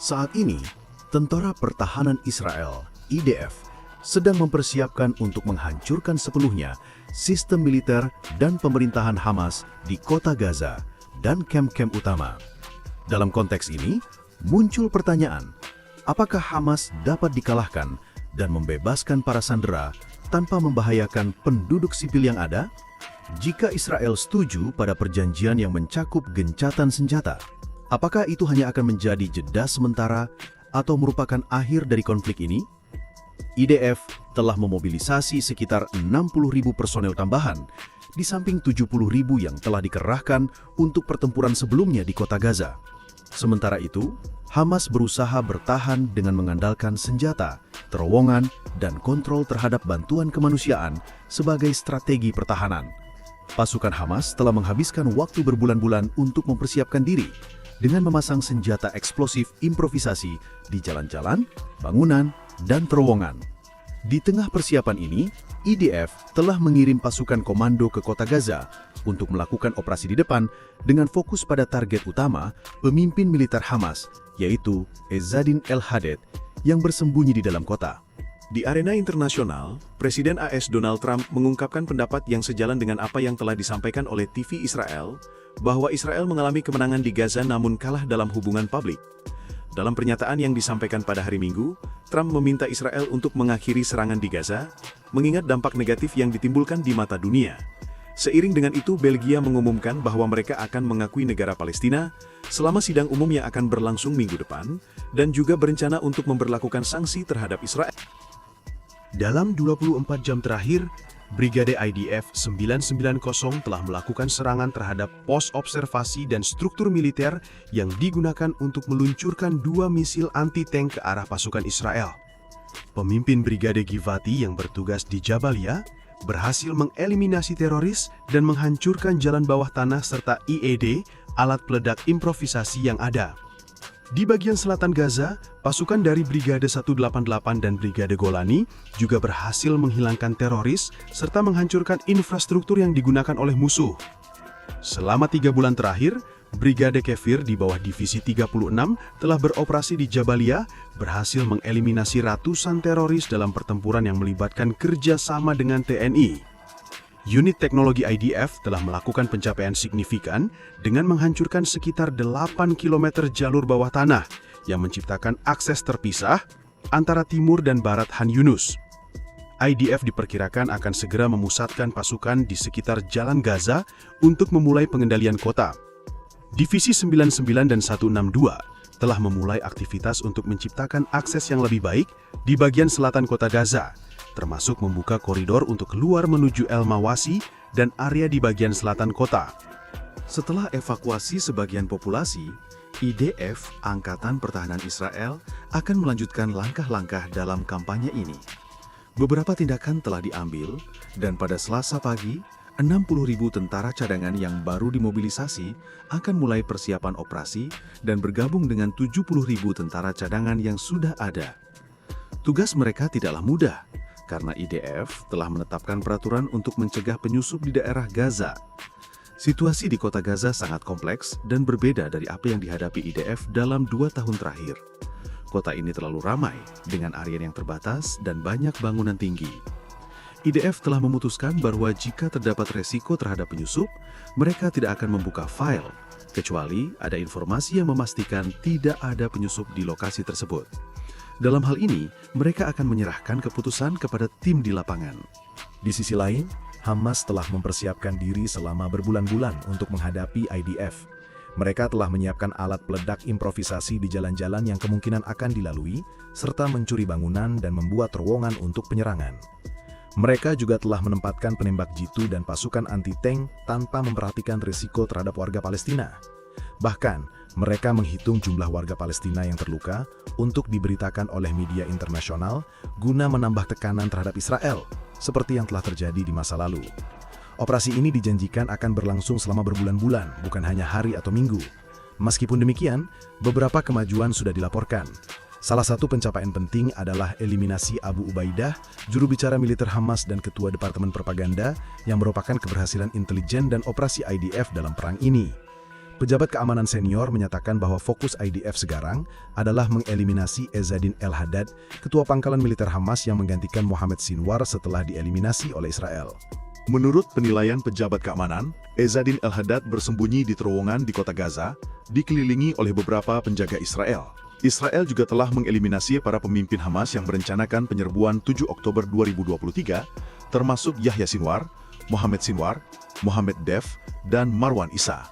Saat ini, Tentara Pertahanan Israel, IDF, sedang mempersiapkan untuk menghancurkan sepenuhnya sistem militer dan pemerintahan Hamas di kota Gaza dan kamp-kamp utama. Dalam konteks ini, muncul pertanyaan, apakah Hamas dapat dikalahkan dan membebaskan para sandera tanpa membahayakan penduduk sipil yang ada? Jika Israel setuju pada perjanjian yang mencakup gencatan senjata, apakah itu hanya akan menjadi jeda sementara atau merupakan akhir dari konflik ini? IDF telah memobilisasi sekitar 60.000 personel tambahan, di samping 70.000 yang telah dikerahkan untuk pertempuran sebelumnya di kota Gaza. Sementara itu, Hamas berusaha bertahan dengan mengandalkan senjata, terowongan, dan kontrol terhadap bantuan kemanusiaan sebagai strategi pertahanan. Pasukan Hamas telah menghabiskan waktu berbulan-bulan untuk mempersiapkan diri dengan memasang senjata eksplosif improvisasi di jalan-jalan, bangunan, dan terowongan. Di tengah persiapan ini, IDF telah mengirim pasukan komando ke kota Gaza untuk melakukan operasi di depan dengan fokus pada target utama pemimpin militer Hamas, yaitu Ezzadin El-Hadid, yang bersembunyi di dalam kota. Di arena internasional, Presiden AS Donald Trump mengungkapkan pendapat yang sejalan dengan apa yang telah disampaikan oleh TV Israel, bahwa Israel mengalami kemenangan di Gaza namun kalah dalam hubungan publik. Dalam pernyataan yang disampaikan pada hari Minggu, Trump meminta Israel untuk mengakhiri serangan di Gaza, mengingat dampak negatif yang ditimbulkan di mata dunia. Seiring dengan itu, Belgia mengumumkan bahwa mereka akan mengakui negara Palestina selama sidang umum yang akan berlangsung minggu depan, dan juga berencana untuk memberlakukan sanksi terhadap Israel. Dalam 24 jam terakhir, Brigade IDF 990 telah melakukan serangan terhadap pos observasi dan struktur militer yang digunakan untuk meluncurkan 2 misil anti-tank ke arah pasukan Israel. Pemimpin Brigade Givati yang bertugas di Jabalia berhasil mengeliminasi teroris dan menghancurkan jalan bawah tanah serta IED, alat peledak improvisasi yang ada. Di bagian selatan Gaza, pasukan dari Brigade 188 dan Brigade Golani juga berhasil menghilangkan teroris serta menghancurkan infrastruktur yang digunakan oleh musuh. Selama 3 bulan terakhir, Brigade Kefir di bawah Divisi 36 telah beroperasi di Jabalia, berhasil mengeliminasi ratusan teroris dalam pertempuran yang melibatkan kerjasama dengan TNI. Unit teknologi IDF telah melakukan pencapaian signifikan dengan menghancurkan sekitar 8 km jalur bawah tanah yang menciptakan akses terpisah antara timur dan barat Khan Yunus. IDF diperkirakan akan segera memusatkan pasukan di sekitar Jalan Gaza untuk memulai pengendalian kota. Divisi 99 dan 162 telah memulai aktivitas untuk menciptakan akses yang lebih baik di bagian selatan kota Gaza, termasuk membuka koridor untuk keluar menuju El Mawasi dan area di bagian selatan kota. Setelah evakuasi sebagian populasi, IDF, Angkatan Pertahanan Israel, akan melanjutkan langkah-langkah dalam kampanye ini. Beberapa tindakan telah diambil, dan pada Selasa pagi, 60.000 tentara cadangan yang baru dimobilisasi akan mulai persiapan operasi dan bergabung dengan 70.000 tentara cadangan yang sudah ada. Tugas mereka tidaklah mudah, karena IDF telah menetapkan peraturan untuk mencegah penyusup di daerah Gaza. Situasi di kota Gaza sangat kompleks dan berbeda dari apa yang dihadapi IDF dalam 2 tahun terakhir. Kota ini terlalu ramai, dengan area yang terbatas dan banyak bangunan tinggi. IDF telah memutuskan bahwa jika terdapat resiko terhadap penyusup, mereka tidak akan membuka file, kecuali ada informasi yang memastikan tidak ada penyusup di lokasi tersebut. Dalam hal ini, mereka akan menyerahkan keputusan kepada tim di lapangan. Di sisi lain, Hamas telah mempersiapkan diri selama berbulan-bulan untuk menghadapi IDF. Mereka telah menyiapkan alat peledak improvisasi di jalan-jalan yang kemungkinan akan dilalui, serta mencuri bangunan dan membuat terowongan untuk penyerangan. Mereka juga telah menempatkan penembak jitu dan pasukan anti-tank tanpa memperhatikan risiko terhadap warga Palestina. Bahkan, mereka menghitung jumlah warga Palestina yang terluka untuk diberitakan oleh media internasional guna menambah tekanan terhadap Israel, seperti yang telah terjadi di masa lalu. Operasi ini dijanjikan akan berlangsung selama berbulan-bulan, bukan hanya hari atau minggu. Meskipun demikian, beberapa kemajuan sudah dilaporkan. Salah satu pencapaian penting adalah eliminasi Abu Ubaidah, juru bicara militer Hamas dan ketua Departemen Propaganda, yang merupakan keberhasilan intelijen dan operasi IDF dalam perang ini. Pejabat keamanan senior menyatakan bahwa fokus IDF sekarang adalah mengeliminasi Ezzadin El-Haddad, ketua pangkalan militer Hamas yang menggantikan Mohammed Sinwar setelah dieliminasi oleh Israel. Menurut penilaian pejabat keamanan, Ezzadin El-Haddad bersembunyi di terowongan di kota Gaza, dikelilingi oleh beberapa penjaga Israel. Israel juga telah mengeliminasi para pemimpin Hamas yang merencanakan penyerbuan 7 Oktober 2023, termasuk Yahya Sinwar, Mohammed Sinwar, Mohammed Dev, dan Marwan Issa.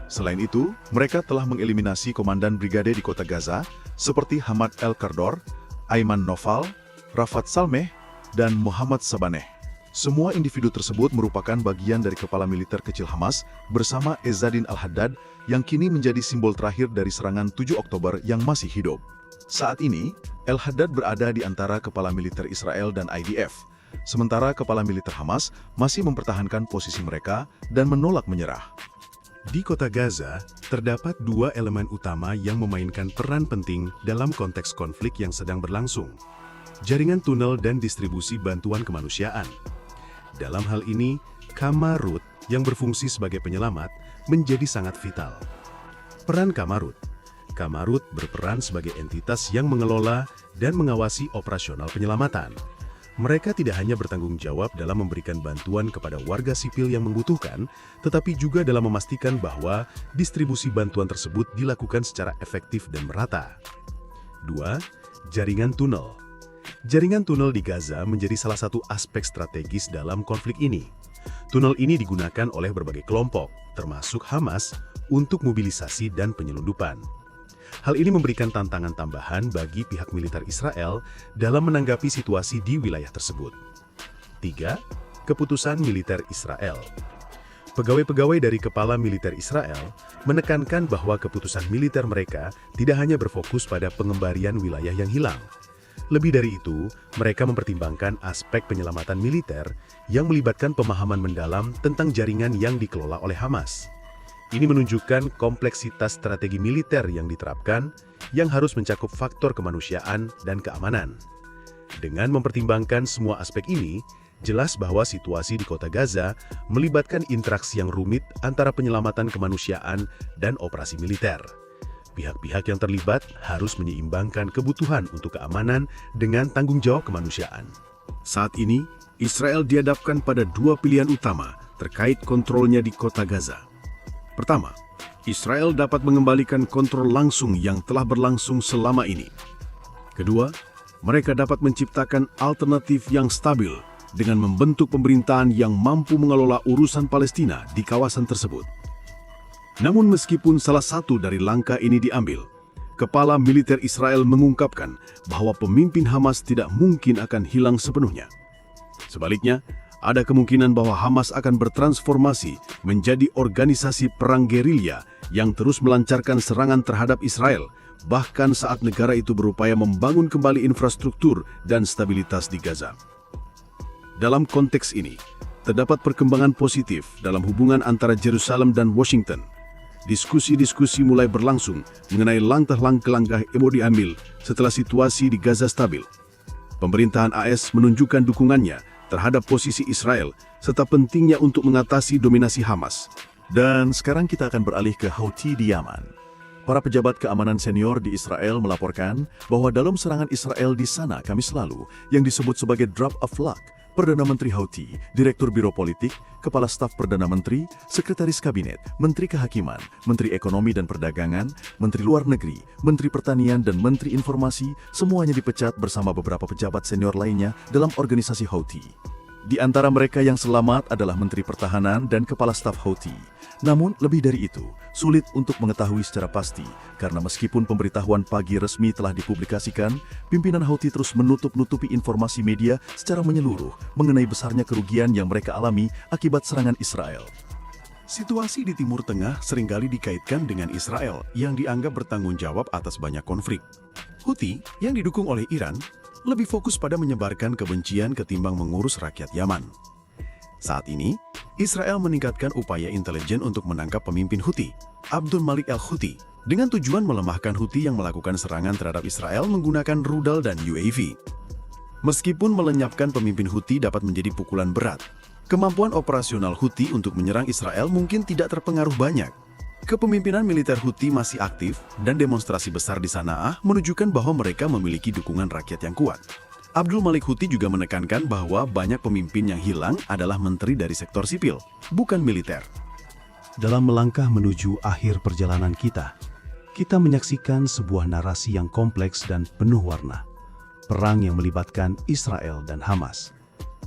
Selain itu, mereka telah mengeliminasi komandan brigade di kota Gaza seperti Hamad El-Kardor, Ayman Noval, Rafat Salmeh, dan Muhammad Sabaneh. Semua individu tersebut merupakan bagian dari kepala militer kecil Hamas bersama Ezzadin Al-Haddad yang kini menjadi simbol terakhir dari serangan 7 Oktober yang masih hidup. Saat ini, El-Haddad berada di antara kepala militer Israel dan IDF, sementara kepala militer Hamas masih mempertahankan posisi mereka dan menolak menyerah. Di kota Gaza, terdapat dua elemen utama yang memainkan peran penting dalam konteks konflik yang sedang berlangsung: jaringan tunel dan distribusi bantuan kemanusiaan. Dalam hal ini, Kamarut yang berfungsi sebagai penyelamat menjadi sangat vital. Peran Kamarut berperan sebagai entitas yang mengelola dan mengawasi operasional penyelamatan. Mereka tidak hanya bertanggung jawab dalam memberikan bantuan kepada warga sipil yang membutuhkan, tetapi juga dalam memastikan bahwa distribusi bantuan tersebut dilakukan secara efektif dan merata. 2. Jaringan tunel. Jaringan tunel di Gaza menjadi salah satu aspek strategis dalam konflik ini. Tunel ini digunakan oleh berbagai kelompok, termasuk Hamas, untuk mobilisasi dan penyelundupan. Hal ini memberikan tantangan tambahan bagi pihak militer Israel dalam menanggapi situasi di wilayah tersebut. 3. Keputusan militer Israel. Pegawai-pegawai dari kepala militer Israel menekankan bahwa keputusan militer mereka tidak hanya berfokus pada pengembalian wilayah yang hilang. Lebih dari itu, mereka mempertimbangkan aspek penyelamatan militer yang melibatkan pemahaman mendalam tentang jaringan yang dikelola oleh Hamas. Ini menunjukkan kompleksitas strategi militer yang diterapkan, yang harus mencakup faktor kemanusiaan dan keamanan. Dengan mempertimbangkan semua aspek ini, jelas bahwa situasi di kota Gaza melibatkan interaksi yang rumit antara penyelamatan kemanusiaan dan operasi militer. Pihak-pihak yang terlibat harus menyeimbangkan kebutuhan untuk keamanan dengan tanggung jawab kemanusiaan. Saat ini, Israel dihadapkan pada dua pilihan utama terkait kontrolnya di kota Gaza. Pertama, Israel dapat mengembalikan kontrol langsung yang telah berlangsung selama ini. Kedua, mereka dapat menciptakan alternatif yang stabil dengan membentuk pemerintahan yang mampu mengelola urusan Palestina di kawasan tersebut. Namun meskipun salah satu dari langkah ini diambil, kepala militer Israel mengungkapkan bahwa pemimpin Hamas tidak mungkin akan hilang sepenuhnya. Sebaliknya, ada kemungkinan bahwa Hamas akan bertransformasi menjadi organisasi perang gerilya yang terus melancarkan serangan terhadap Israel, bahkan saat negara itu berupaya membangun kembali infrastruktur dan stabilitas di Gaza. Dalam konteks ini, terdapat perkembangan positif dalam hubungan antara Yerusalem dan Washington. Diskusi-diskusi mulai berlangsung mengenai langkah-langkah yang mau diambil setelah situasi di Gaza stabil. Pemerintahan AS menunjukkan dukungannya terhadap posisi Israel, serta pentingnya untuk mengatasi dominasi Hamas. Dan sekarang kita akan beralih ke Houthi di Yaman. Para pejabat keamanan senior di Israel melaporkan bahwa dalam serangan Israel di sana Kamis lalu, yang disebut sebagai Drop of Luck, Perdana Menteri Houthi, Direktur Biro Politik, Kepala Staf Perdana Menteri, Sekretaris Kabinet, Menteri Kehakiman, Menteri Ekonomi dan Perdagangan, Menteri Luar Negeri, Menteri Pertanian dan Menteri Informasi, semuanya dipecat bersama beberapa pejabat senior lainnya dalam organisasi Houthi. Di antara mereka yang selamat adalah Menteri Pertahanan dan Kepala Staf Houthi. Namun, lebih dari itu, sulit untuk mengetahui secara pasti, karena meskipun pemberitahuan pagi resmi telah dipublikasikan, pimpinan Houthi terus menutup-nutupi informasi media secara menyeluruh mengenai besarnya kerugian yang mereka alami akibat serangan Israel. Situasi di Timur Tengah seringkali dikaitkan dengan Israel yang dianggap bertanggung jawab atas banyak konflik. Houthi, yang didukung oleh Iran, lebih fokus pada menyebarkan kebencian ketimbang mengurus rakyat Yaman. Saat ini, Israel meningkatkan upaya intelijen untuk menangkap pemimpin Houthi, Abdul Malik al-Houthi, dengan tujuan melemahkan Houthi yang melakukan serangan terhadap Israel menggunakan rudal dan UAV. Meskipun melenyapkan pemimpin Houthi dapat menjadi pukulan berat, kemampuan operasional Houthi untuk menyerang Israel mungkin tidak terpengaruh banyak. Kepemimpinan militer Houthi masih aktif dan demonstrasi besar di Sanaa menunjukkan bahwa mereka memiliki dukungan rakyat yang kuat. Abdul Malik Houthi juga menekankan bahwa banyak pemimpin yang hilang adalah menteri dari sektor sipil, bukan militer. Dalam melangkah menuju akhir perjalanan kita menyaksikan sebuah narasi yang kompleks dan penuh warna. Perang yang melibatkan Israel dan Hamas,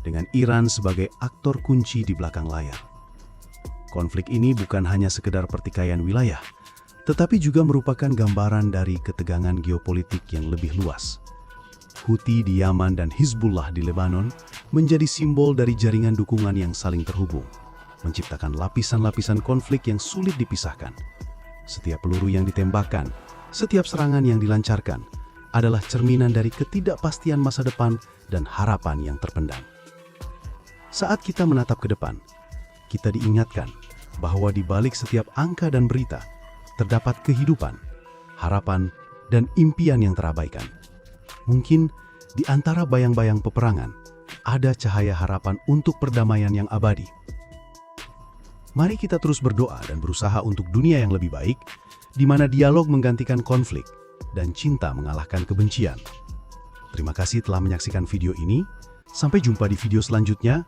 dengan Iran sebagai aktor kunci di belakang layar. Konflik ini bukan hanya sekedar pertikaian wilayah, tetapi juga merupakan gambaran dari ketegangan geopolitik yang lebih luas. Houthi di Yaman dan Hizbullah di Lebanon menjadi simbol dari jaringan dukungan yang saling terhubung, menciptakan lapisan-lapisan konflik yang sulit dipisahkan. Setiap peluru yang ditembakkan, setiap serangan yang dilancarkan, adalah cerminan dari ketidakpastian masa depan dan harapan yang terpendam. Saat kita menatap ke depan, kita diingatkan bahwa di balik setiap angka dan berita terdapat kehidupan, harapan, dan impian yang terabaikan. Mungkin di antara bayang-bayang peperangan ada cahaya harapan untuk perdamaian yang abadi. Mari kita terus berdoa dan berusaha untuk dunia yang lebih baik, di mana dialog menggantikan konflik dan cinta mengalahkan kebencian. Terima kasih telah menyaksikan video ini. Sampai jumpa di video selanjutnya.